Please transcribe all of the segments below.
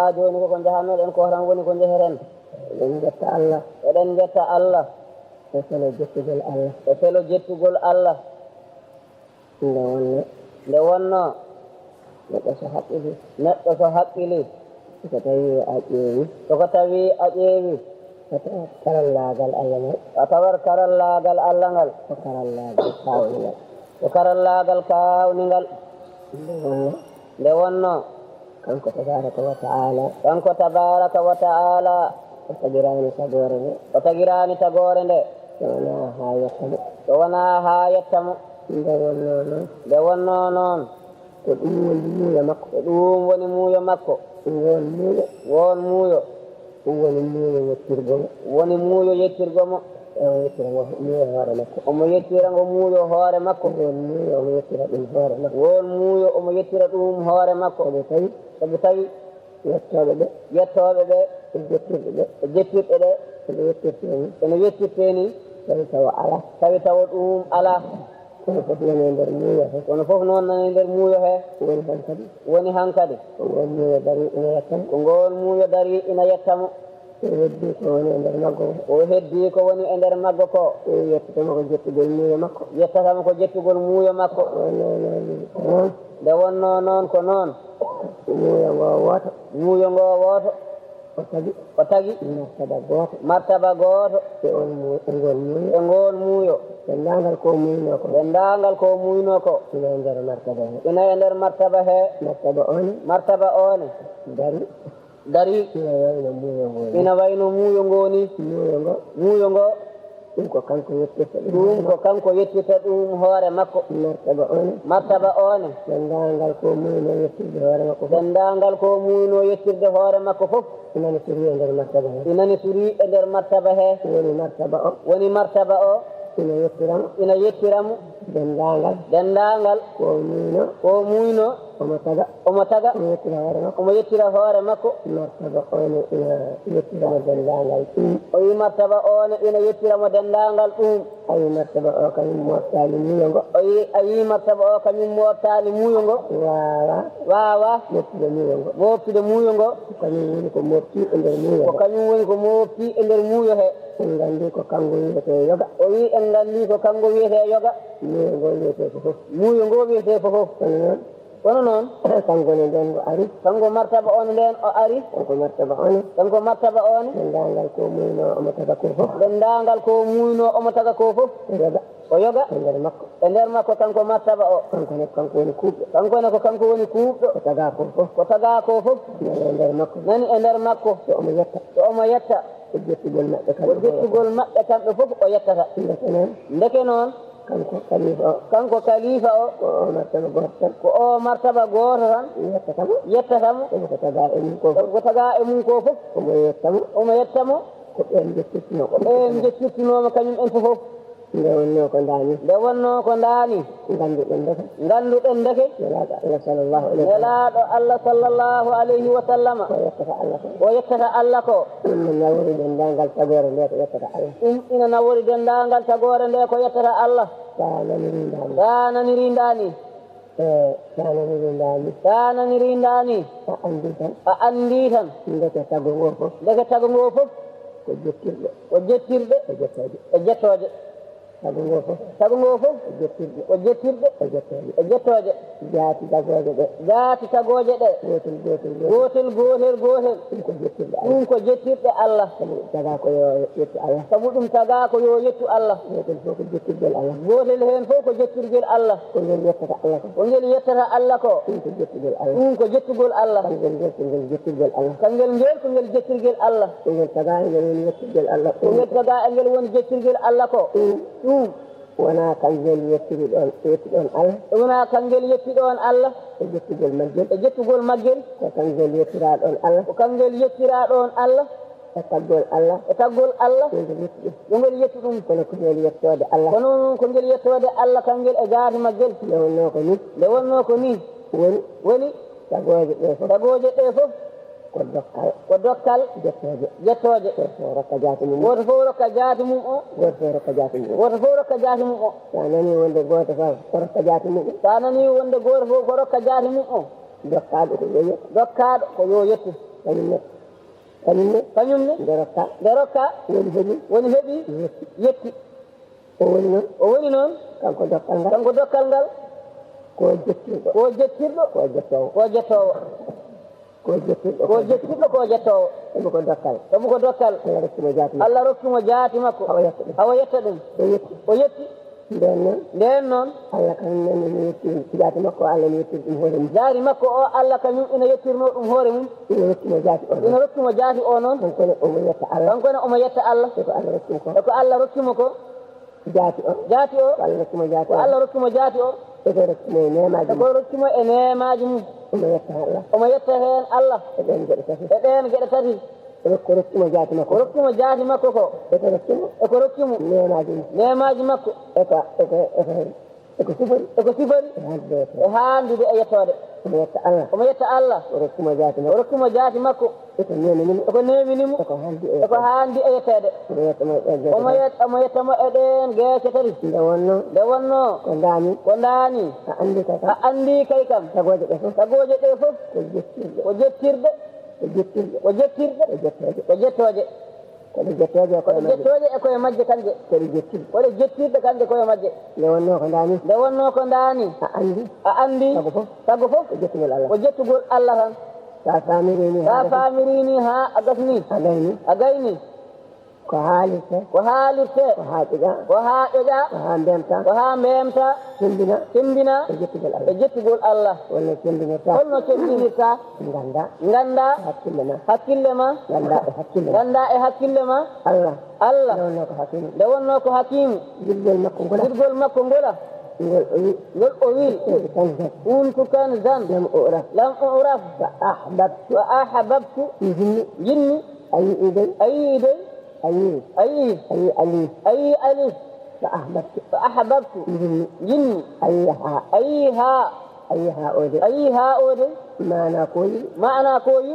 joni ko jahannoɗen ko tan woni ko jeheren. eɗen jetta Allah. eɗen jetta Allah e felo jettugol Allah. e felo jettugol Allah. nde wonno neɗɗo so haqqili so tawi a ƴeewi soko tawi a ƴeewi karallagal Allah ngal a tawar karallagal Allah ngal ko karallagal kawnigal ko karallagal kawnigal. nde wonno kanko tabaraka wa ta'ala o tagirani tagore nde so wona ha yettamo nde wonno noon ko ɗum woni muuyo makko won muuyo woni muuyo yettirgomo omo yettirango muuyo hoore makko won muuyo omo yettira ɗum hoore makko sabu tawi yettoɓe ɓe e jettirɗe ɗe ene yettirteni tawi tawa ɗum ala kono fof nani e nder muuyo he kono fof noon nani e nder muuyo he woni hankadi ko ngol muuyo dari ina yettamo ko ngol muuyo dari ina yettamo o heddi ko woni e nder maggo o heddi ko woni e nder maggo ko yettatamo ko jettugol muuyo makko yettatamo ko jettugol muuyo makko noon nde wonno noon ko noon muuyo ngo wooto o tagi martaba gooto e ngol muuyo dendagal ko muyno ko ina e nder martaba he martaba one dari ina wayno muuyo ngoni muuyo ngo ɗum ko kanko yettirta ɗum hoore makko martaba one dendagal ko muyno yettirde hoore makko fof inani suri e nder martaba he woni martaba o ina yettiramo dendagal ko muyno omo taga omo yettira hoore makko martaba one ina yettiramo dendagal ɗum o wi martaba one ina yettiramo dendagal ɗum ayi martaba o kañum moftali muuyo ngo o wi a wi martaba o kañum moftali muuyo ngo wawa moftude muuyo ngo kañum woni ko mofti e nder muuyo ko kañum woni ko mofti e nder muuyo he en gandi ko kanko wiyete yoga o wi en gandi ko kanko wiyete yoga muuyo ngo wiyete ko fof kono noon kanko ne nden o ari kanko martaba on nden o ari kanko martaba one dendagal ko muyno omo taga ko fof o yoga e nder makko kanko martaba o kanko ne ko kanko woni kuuɓɗo ko taga ko fof nani e nder makko so omo yetta ko jettugol maɓɓe kamɓe fof o yettata ndeke noon kanko kalifa o ko o martaba gooto tan yettatamo ko taga e mum ko fof omo yettamo ko ɓen jettirtinomo kañum en fof nde wonno ko ndaani ngannduɗen ndeke nelaaɗo Allah sallallahu alayhi wa sallama o yettata Allah ko ina nawori dendagal tagore nde ko yettata Allah ina nawori dendagal tagore nde ko yettata Allah sa naniri ndani a andi tan ndeke tago ngo fof ko jettirɗe e jettoje tago ngo fof ko jettirɗe e jettoje jaati tagoje ɗe gotel ɗum ko jettirɗe Allah sabu ɗum taga ko yo yettu Allah gotel hen fof ko jettirgel Allah ko ngel yettata Allah ko ɗum ko jettugol Allah kangel jettirgel Allah ko ngel taga engel woni jettirgel Allah ko ɗum wona kangel yettiɗon Allah e jettugol maggel ko kangel yettiraɗon Allah e taggol Allah yo ngel yetti ɗum kono ko ngel yettode Allah kangel e jaati maggel nde wonno ko ni woni tagoje ɗe fof ko dokkal jettoje goto fof rokka jaati mum o sa nani wonde goto fof ko rokka jaati mum o dokkaɗo ko yo yettu kañumne nde rokka woni heeɓi yetti o woni noon kanko dokkal ngal ko jettirɗo ko jettowo ɗum ko dokkal Allah rokkimo jaati makko hawa yetta ɗum o yetti nden noon Allah kañum yetti jaati makko Allah ne yettir ɗum hoore mum jaari makko o Allah kañum ina yettirno ɗum hoore mum ina rokkimo jaati o noon kankone omo yetta Allah eko Allah rokkimo ko jaati o ko Allah rokkimo jaati o eko rokkimo e nemaji mum omo yetta heen Allah e ɗen geɗe tati ko rokkimo jaati makko ko eko rokkimo nemaji makko eko sifori e handude e yettode omo yetta Allah o rokkimo jaati makko eko neminimo eko handi e yettede omo yettamo e ɗen geece tati nde wonno ko daani a andi kay kam tagoje ɗe fof ko jettirɗe ko jettoje e koye majje kanje koɗe jettirɗe kanje koye majje nde wonno ko daani a andi sago fof ko jettugol Allah tan sa famirini ha a gasni a gayni ko haalirte ko haaƴoƴa ko ha mbemta timbina e jettugol Allah holno cembinirta ganda hakkille ma ganda e hakkille ma Allah nde wonno ko hakimu dirgol makko ngola ngol o wi kuntu kanzan lam uraf wa ahbabtu jinni ayi alif فأحببت جني أيها أودي ما أنا كوي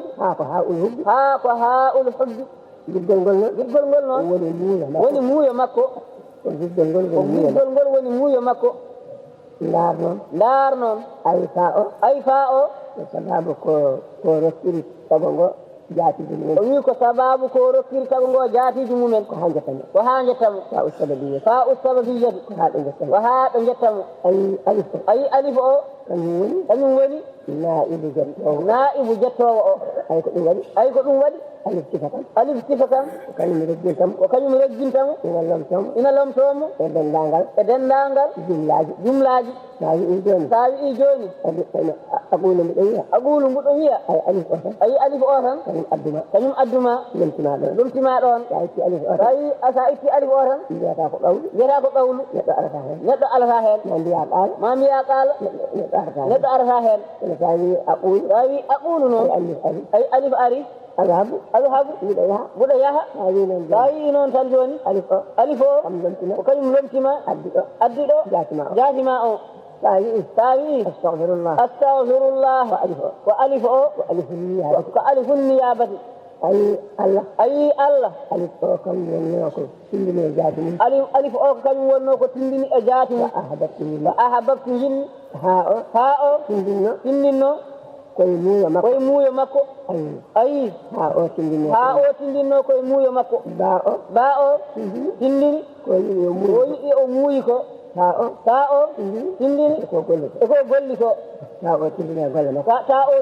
هاكو هاء الحب جدًا قلنا وني مويا مكو وني مويا مكو لارنون أي فاء سبب كورسيري تبونغو o wi ko sababu ko rokkiri tago ngo jaatiji mumen ko hanjetamo fa ustababiyati ko ha ɗo jettamo ayi alif o kañum woni naibu jettowo o ay ko ɗum waɗi alif sifa kam ko kañum reggintamo ina lomtomo e dendagal jumlaji sa wi joni aqulu mbuɗo wiya ayi alif o tan kañum adduma lumtima ɗon sa itti alif o tan wiyata ko qawlu neɗɗo alata hen ma mbiya qaala neɗɗo arata hen sa wi aqulu noon ay alif ari alhabu mbuɗo yaha sa wi noon tan joni alif o ko kañum lomtima addiɗo jaatima o sa wi astaghfirullah ko alif o ko alifun niyabati ayi Allah alif o kañum wonno ko tindini e jaati mum alif o ko kañum wonno ko tindini e jaati mum ahabbtu jinni ha o tindinno koye muuyo makko ayi ha o tindinno koye muuyo makko ba o tindini ko yiɗi o muuyi ko ta o tindini eko golli ko ta o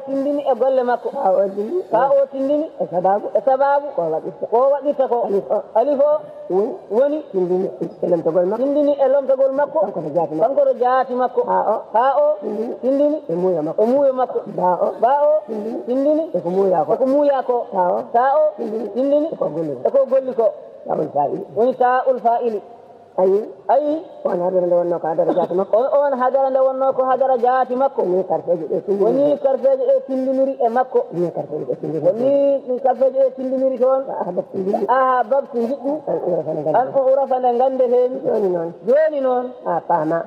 tindini e golle makko ta o tindini e sababu ko waɗirta ko alif o woni tindini e lomtagol makko kanko to jaati makko ha o tindini e muuyo makko ba o tindini eko muuya ko ta o tindini eko golli ko woni ta'ul fa'ili ayi on hadara nde wonno ko hadara jaati makko on hadara nde wonno ko hadara jaati makko woni karfeje ɗe tindiniri e makko woni karfeje ɗe tindiniri toon ahabbtu jiɗɗi an urafa nde gande hen joni noon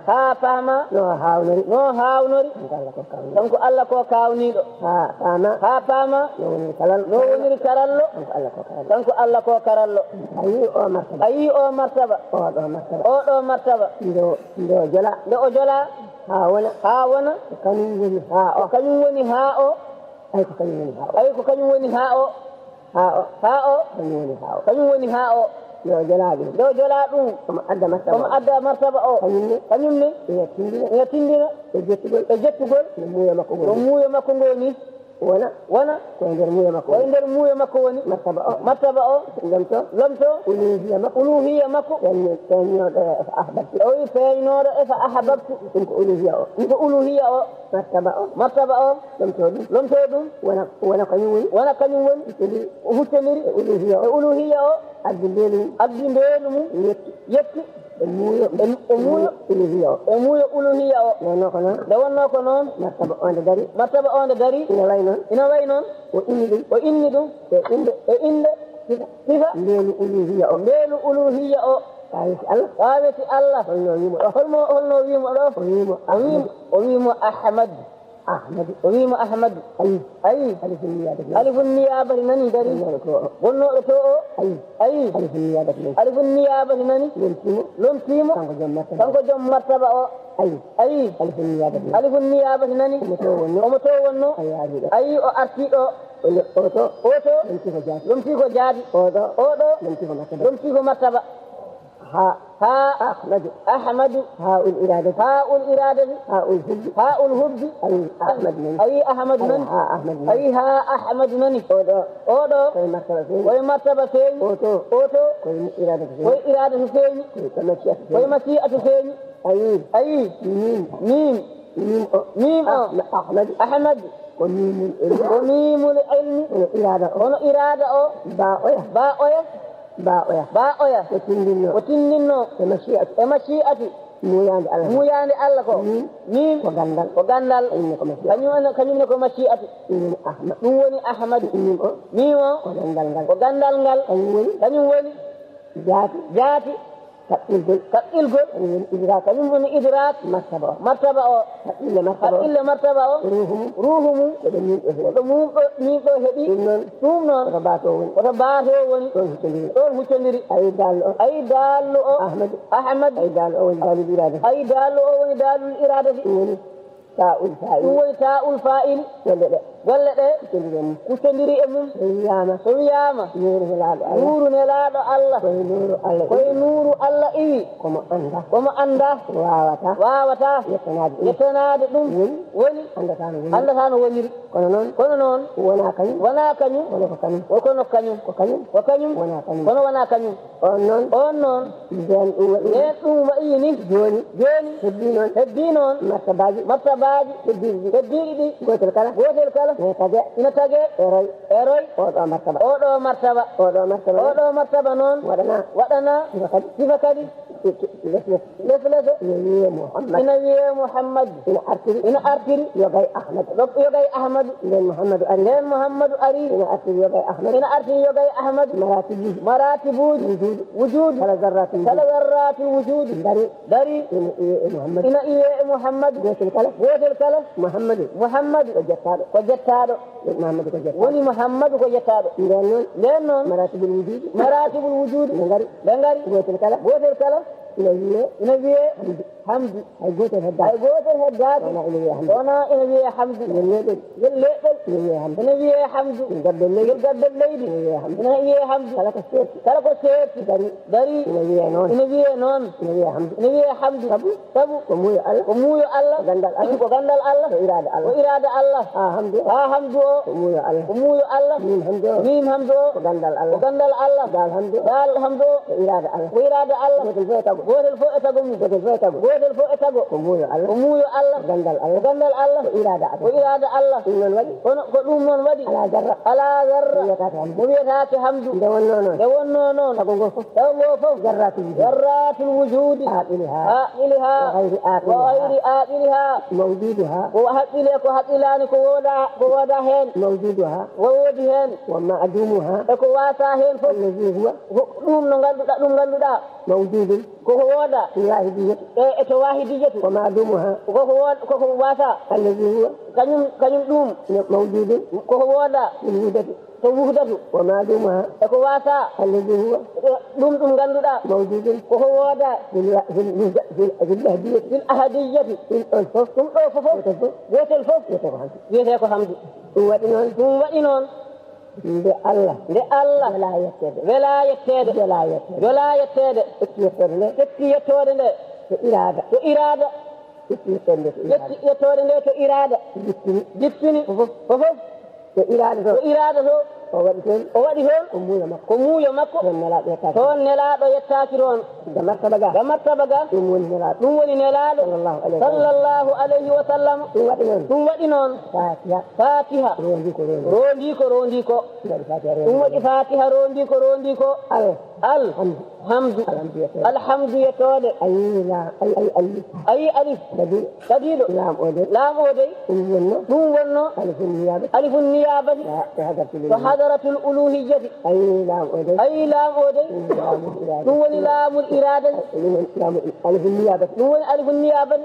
ha paama no hawnori kanko Allah ko kawniɗo ha paama no woniri karallo kanko Allah ko karallo ayi o martaba oɗo martaba nde o jola ha wona kañum woni ha o ay ko kañum woni haa o ay ko kañum woni haa o kañum woni haa o kañum woni haa o yo jolaa ɗum nde o jolaa ɗum omo adda martaba omo adda martaba o kañum ne ina tindina e jettugol no muuyo makko no muuyo makko ngo ni wona koye nder muuyo makko koye nder muuyo makko woni martaba o lomto uluhiya makko feeñnoɗo e fa ahbabtu o wi feeñnoɗo e fa ahbabtu ɗum ko uluhiya o martaba o lomto ɗum wona kañum woni huccodiri e uluhiya o addi mbeelu mum yetti e muuyo uluhiya o nde wonno ko noon martaba o nde dari ina way noon o inni ɗum e inde sifa mbeelu uluhiya o kaweti Allah holno wimo ɗo o wimo ahmad ayi alifun niyabati nani dari gonnoɗo to o ayi alifun niyabati nani lomtimo kanko joom martaba o ayi alifun niyabati nani omo to wonno ayi o artiɗo oto lomti ko jaati oɗo lomti ko martaba أحمد هاء الإرادة هاء الحب أي أحمد من أي ها أحمد من أودو وي مرتبة فين أوتو وي إرادة فين وي مشيئة فين أي ميم أحمد وميم العلم هنا إرادة باء o tindinno e mashi'ati muyande Allah ko min ko gandal kañum ne ko mashi'ati ɗum woni ahmadu min o ko gandal ngal kañum woni jaati kaɓɓilgol kañum woni idrak martaba o haqqille martaba o ruhu mum oɗo min ɗo heeɓi ɗum noon koto baato woni ɗon huccodiri ayi dallu o ahmad ayi dallu o woni dalul iradati ɗum woni ta'ul fa'il golle ɗe huccodiri e mum so wiyama nuuru nelaɗo Allah koye nuuru Allah iwi komo anda wawata yettanade ɗum woni andata no woniri kono noon wona kañum kono kañum kono wona kañum on noon nden ɗum wayi ni joni heddi noon martabaji heddiɗi ɗi gotel kala ina tage e roy oɗo martaba noon waɗana sifa kadi leflese ina wiye Muhammad ina artiri yogay Ahmad nden Muhammadu ari ina artiri yogay Ahmad maratibuji wujudi kala zarratil wujudi dari ina iye Muhammad gotel kala Muhammadu ko jettaɗo woni Muhammadu ko jettaɗo nden noon maratibul wujudi ɓe ngari gotel kala ina wiye hamdu hay gotel heddaki wona ina wiye hamdu leɗɗel ina wiye hamdu gaddel leydi ina wiye hamdu kala ko seeti dari ina wiye noon ina wiye hamdu sabu ko muuyo Allah ko gandal Allah ko irada Allah ha hamdu o ko muuyo Allah min hamdu o ko gandal Allah dal hamdu o ko irada Allah gotel fo e tago ko muuyo Allah gandal Allah ko irada Allah ko ɗum noon waɗi ala zarra mo wiyetake hamdu nde wonno noon tago ngo fof zarratul wujudi aqiliha wa ghayri aqiliha mawjuduha ko haqqile ko haqqilani ko woda hen woodi hen wa ma'dumuha e ko wasa hen fof ɗum no ganduɗa mawjudun koko woda e to wahidiyatu ko ma'dumuha koko wasa allazi huwa kañum ɗum mawjudun koko woda wuhdatu وما دمها eko wasa الذي هو ɗum ganduɗa موجود koko wooda في الأهدية fil ahadiyyati في الألفاظ ɗum ɗo fofof gotel fof wiyete ko hamdu وإنون ɗum waɗi noon الله nde Allah ولا يكتب wela yettede ولا يكتب wela yettede يكتب له ƴetti yettode nde إرادة to irada يكتب له ƴetti yettode nde to irada jippini fofof إرادة to irada to وولتين o waɗi toon أمونا مكة ko muuyo makko لا يكتب toon nelaɗo yettaki toon دمرت بقى ga martaba ga أمون هنا ɗum woni nelaɗo صلى الله عليه وسلم sallllahu alayhi wa sallam وإنون ɗum waɗi noon فاتحة fatiha روندي كورون rondi ko ɗum waɗi fatiha rondi ko alhamdu alhamdu yettode ayi alif kadiɗo laam o dey ɗum wonno alifu niyabati to hadaratul uluhiyyati ayi laam o dey ɗum woni laamul iradati ɗum woni alifu niyabati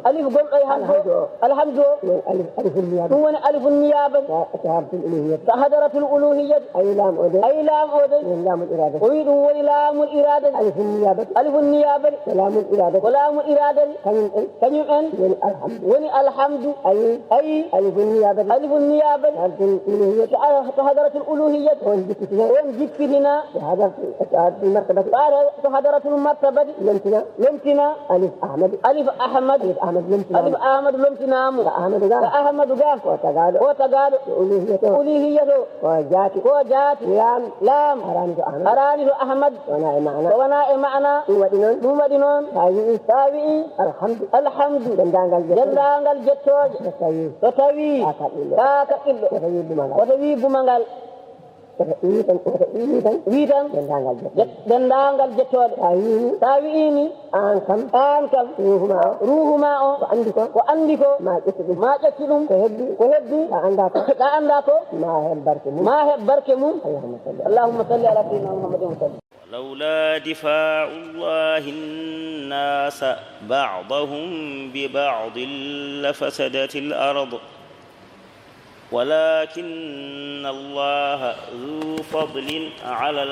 alif gonɗo e hamdo alhamdu o ɗum woni alifu niyabati to hadaratul uluhiyyati ayi laam o dey o wi ɗum woni laamul iradati alifu niyabati ko laamul iradati kañum en woni alhamdu ayi alifu niyabati to hadaratul uluhiyyati on jippitina to hadaratul martabati lemtina alif ahmad lomtinamo ko ahmadu ga ko tagaɗo uluhiyyato ko jaati lam arani to ahmad ko wona e ma'na ɗum waɗi noon sa wi'i alhamdu dendagal jettoje to tawi ka kaɓɓilɗo woto wi bumagal wi tan dendagal jettoɗe sa wi'ini an kam ruhuma o ko andi ko ma ƴetti ɗum ko heddi ka anda ko ma heɓ barke mum allahumma salli ala sayyidina muhammadin wa sallim لولا دفاع الله الناس بعضهم ببعض لفسدت الأرض ولكن الله ذو فضل على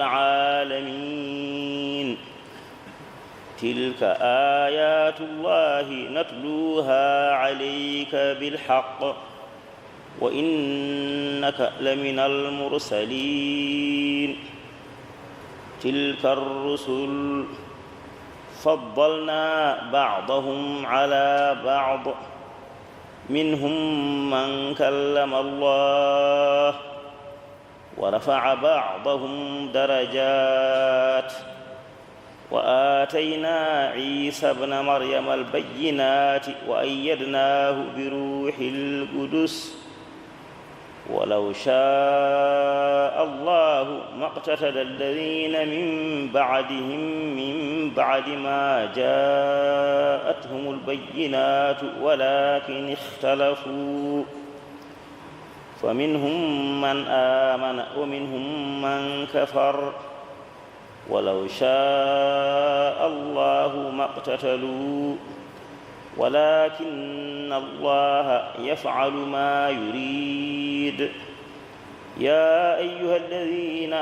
العالمين تلك آيات الله نتلوها عليك بالحق وإنك لمن المرسلين تلك الرسل فضلنا بعضهم على بعض منهم من كلم الله ورفع بعضهم درجات وآتينا عيسى ابن مريم البينات وأيدناه بروح القدس ولو شاء الله ما اقتتل الذين من بعدهم من بعد ما جاءتهم البينات ولكن اختلفوا فمنهم من آمن ومنهم من كفر ولو شاء الله ما اقتتلوا ولكن الله يفعل ما يريد يا أيها الذين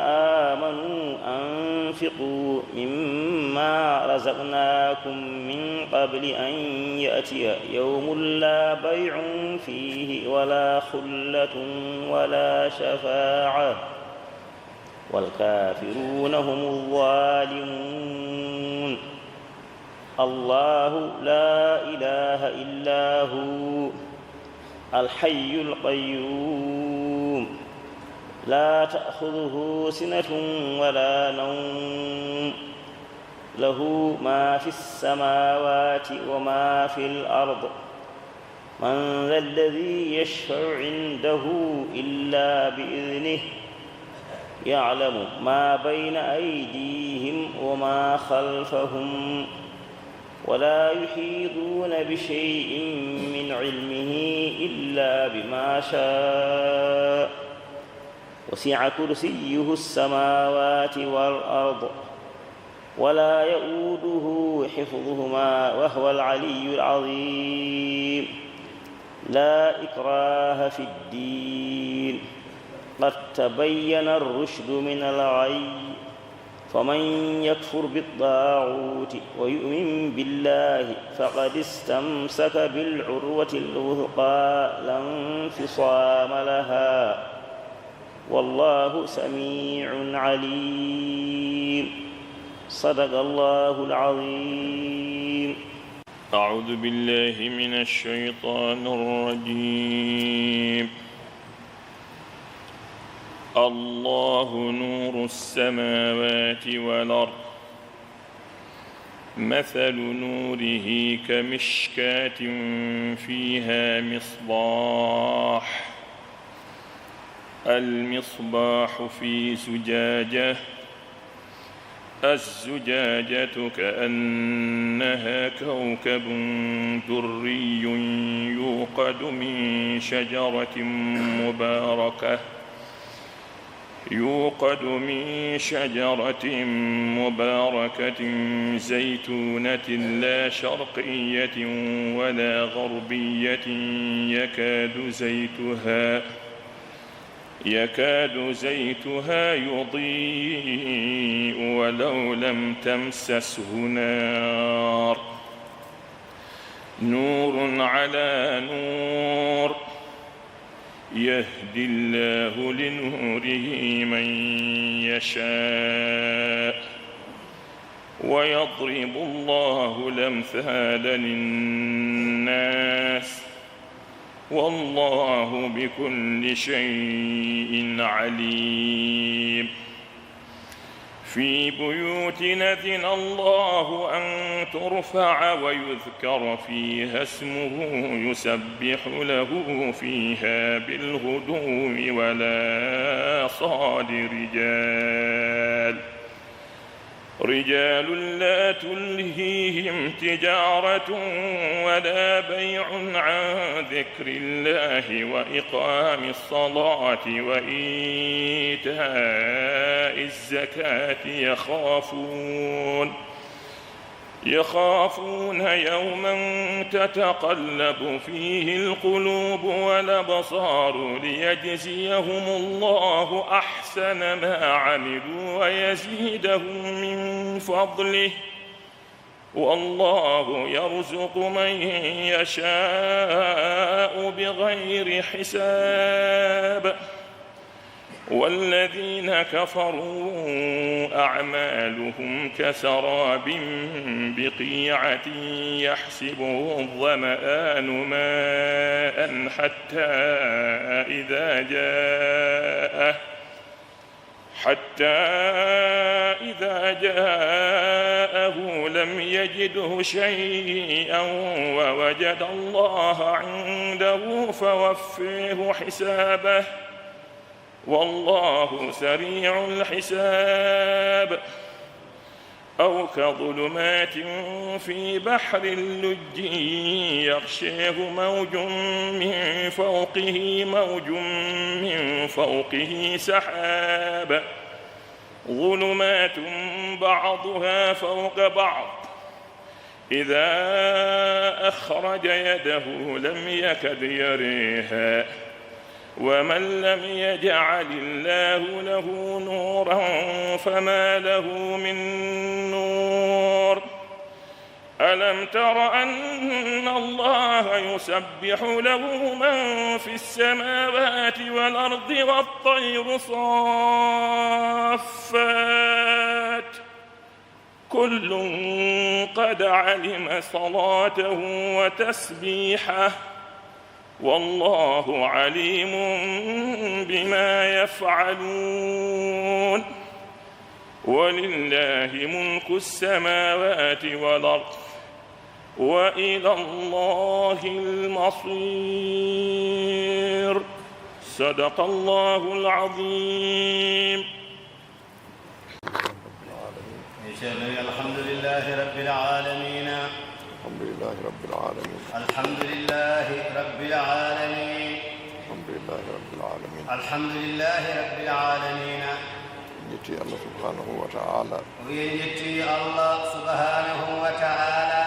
آمنوا أنفقوا مما رزقناكم من قبل أن يأتي يوم لا بيع فيه ولا خلة ولا شفاعة والكافرون هم الظالمون الله لا إله إلا هو الحي القيوم لا تأخذه سنة ولا نوم له ما في السماوات وما في الأرض من ذا الذي يشفع عنده إلا بإذنه يعلم ما بين أيديهم وما خلفهم ولا يحيطون بشيء من علمه إلا بما شاء وسع كرسيه السماوات والأرض ولا يؤوده حفظهما وهو العلي العظيم لا إكراه في الدين قد وتبين الرشد من الغي فمن يكفر بالطاغوت ويؤمن بالله فقد استمسك بالعروة الوثقى لا انفصام لها والله سميع عليم صدق الله العظيم. أعوذ بالله من الشيطان الرجيم. الله نور السماوات والأرض مثل نوره كمشكاة فيها مصباح المصباح في زجاجة الزجاجة كأنها كوكب دري يوقد من شجرة مباركة زيتونة لا شرقية ولا غربية يكاد زيتها يضيء ولو لم تمسسه نار نور على نور يهدي الله لنوره من يشاء ويضرب الله الأمثال للناس والله بكل شيء عليم. في بيوت أذن الله أن ترفع ويذكر فيها اسمه يسبح له فيها بالغدو والآصال رجال لا تلهيهم تجارة ولا بيع عن ذكر الله وإقام الصلاة وإيتاء الزكاة يخافون يوما تتقلب فيه القلوب والأبصار ليجزيهم الله أحسن ما عملوا ويزيدهم من فضله والله يرزق من يشاء بغير حساب. والذين كفروا أعمالهم كسراب بقيعة يحسبه الظمآن ماء حتى إذا جاءه لم يجده شيئا ووجد الله عنده فوفيه حسابه والله سريع الحساب. أو كظلمات في بحر اللج يغشيه موج من فوقه سحاب ظلمات بعضها فوق بعض إذا أخرج يده لم يكد يريها ومن لم يجعل الله له نورا فما له من نور. ألم تر أن الله يسبح له من في السماوات والأرض والطير صافات كل قد علم صلاته وتسبيحه والله عليم بما يفعلون. ولله ملك السماوات والأرض وإلى الله المصير. صدق الله العظيم. الحمد لله رب العالمين. الحمد لله رب العالمين. الحمد لله رب العالمين. الحمد لله رب العالمين. الحمد لله رب العالمين. يتي الله سبحانه وتعالى. ويتي الله سبحانه وتعالى.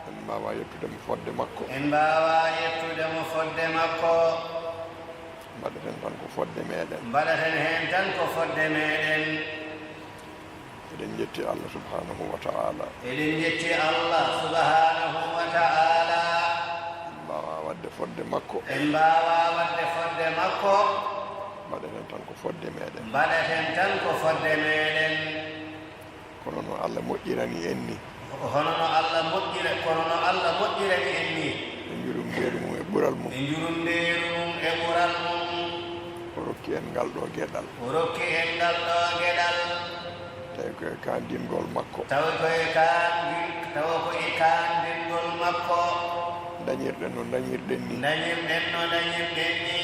إن بابا يتودم فود مكو. إن بابا يتودم فود مكو. mbaɗaten tan ko fodde meɗen mbaɗaten heen tan ko fodde meɗen eɗen jetti Allah subhanahu wa ta'ala eɗen jetti Allah subhanahu wa ta'ala en mbawa wadde fodde makko en mbawa wadde fodde makko mbaɗaten tan ko fodde meɗen mbaɗaten tan ko fodde meɗen kono no Allah moƴƴirani en ni kono no Allah moƴƴirani en ni e jurumdeeri mum e ɓural mum e jurumdeeru mum e ɓural mum o rokki en ngal ɗo geɗal o rokki en ngal ɗo geɗal tawi koye kandingol makko tawa koye kandingol makko dañirɗen no dañirɗen ni dañirɗen no dañirɗen ni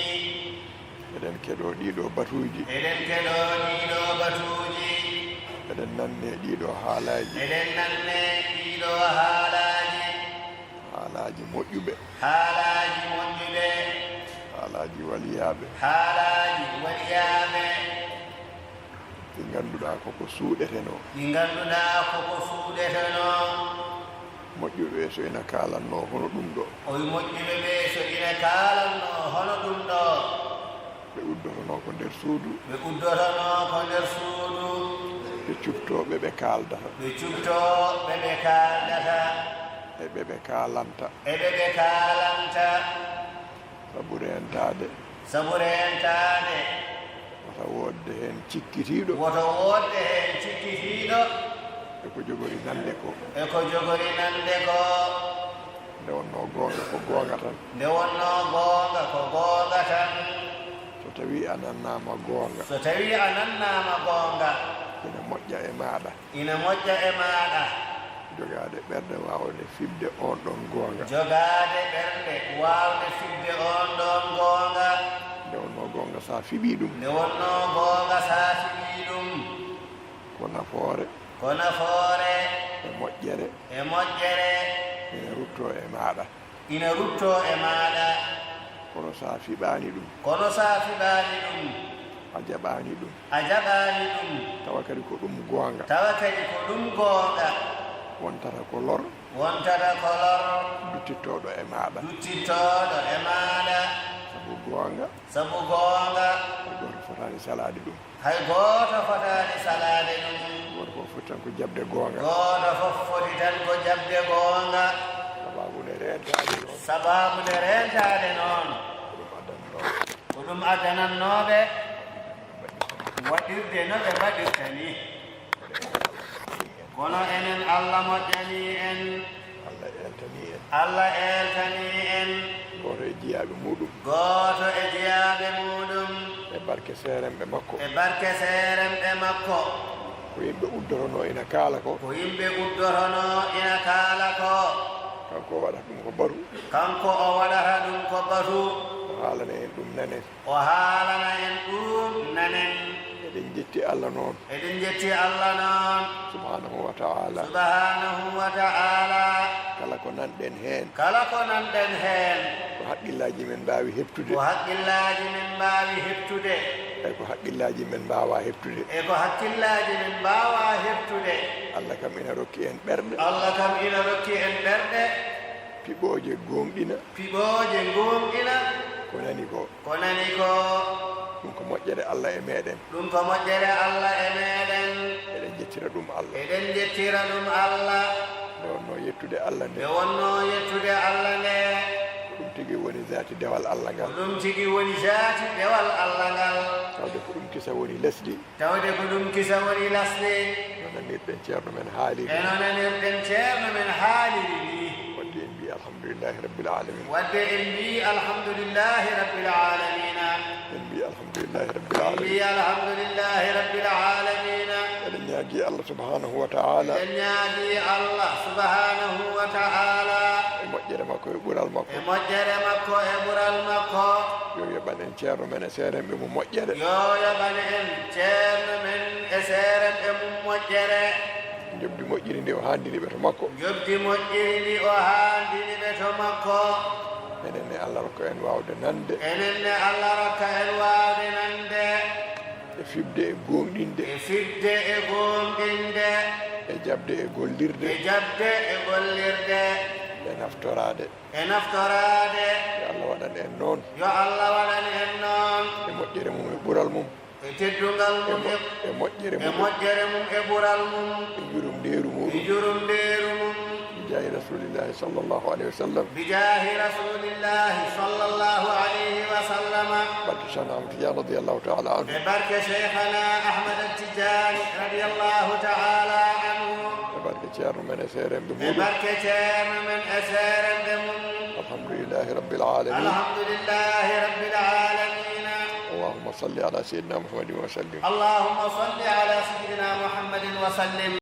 eɗen keɗo ɗiɗo batuji eɗen keɗo ɗiɗo batuji eɗen nanne ɗiɗo haalaji eɗen nanne ɗiɗo haalaji moƴƴuɓe haalaji moƴƴuɓe haalaji waliyaɓe haalaji waliyaɓe ɗi ganduɗa koko suuɗeteno ɗi ganduɗa koko suuɗeteno moƴƴuɓe so ina kalanno hono ɗum ɗo oyi moƴƴuɓe ɓe so ina kalanno hono ɗum ɗo ɓe uddotono ko nder suudu ɓe uddotono ko nder suudu ɓe cubtoɓe ɓe kaldata ɓe cubtoɓe ɓe kaldata e ɓeɓe kalanta eɓe ɓe kalanta sabu rentade wota wodde hen cikkitiɗo woto wodde hen cikkitiɗo eko jogori nande ko eko jogori nande ko nde wonno gonga ko gonga tan nde wonno gonga ko gonga tan so tawi a nannama gonga ina moƴƴa e maɗa jogade ɓerde wawde fibde on ɗon gonga nde wonno gonga sa fiɓi ɗum ko nafoore e moƴƴere ina rutto e maɗa kono sa fiɓani ɗum a jaɓani ɗum tawa kadi ko ɗum gonga wontata ko lor duttittoɗo e maɗa sabu gonga hay goto fotani salade ɗum goto fof foti tan ko jabde gonga sababude rentade noon ko ɗum addanannoɓe waɗirde no ɓe mbaɗirta ni kono enen Allah moƴƴani en Allah eltani en goto e jiyaɓe muɗum e barke seeremɓe makko ko yimɓe uddotono ina kaala ko kanko o waɗata ɗum ko batu o haalana en ɗum nanen eɗen jetti Allah noon subhanahu wa ta'ala kala ko nanɗen hen ko haqqillaji men mbawi heptude e ko haqqillaji men mbawa heptude Allah kam ina rokki en ɓerɗe piɓoje gonɗina ko nani ko ɗum ko moƴƴere Allah e meɗen eɗen jettira ɗum Allah nde wonno yettude Allah nde ko ɗum tigui woni zati dewal Allah ngal tawde ko ɗum kisa woni lesdi no nanirɗen ceerno men haaliri wadde en mbi alhamdulillahi rabbil alamin eɗen ñaagui Allah subhanahu wa ta'ala e moƴƴere makko e ɓural makko yo yoɓan en ceerno men e seeremɓe mum moƴƴere jobdi moƴƴiri ndi o handini ɓe to makko enenne Allah rokka en wawde nande e fibde e gonɗinde e jabde e gollirde e naftorade yo Allah waɗ waɗan en noon yo Allah waɗan en noon e moƴƴere mum e ɓural mum e teddungal mum e moƴƴere e moƴƴere mum e ɓural mum e jurum ndeeru e muɗum jurum ndeeru mum bijahi rasulillahi sallllahu alayhi wa sallam bijahi rasulillahi sallllahu alayhi wa sallama barke cheikhna ahmad tidiane radiallahu taala anhu e barke cheikhana ahmad tijani radiallahu taala anhu e barke ceerno men e seeremɓe e muɗum barke ceerno men e seeremɓe mum alhamdulillahi rabbil alamin alhamdulillahi rabbil alamina اللهم صل على سيدنا محمد وسلم اللهم صل على سيدنا محمد وسلم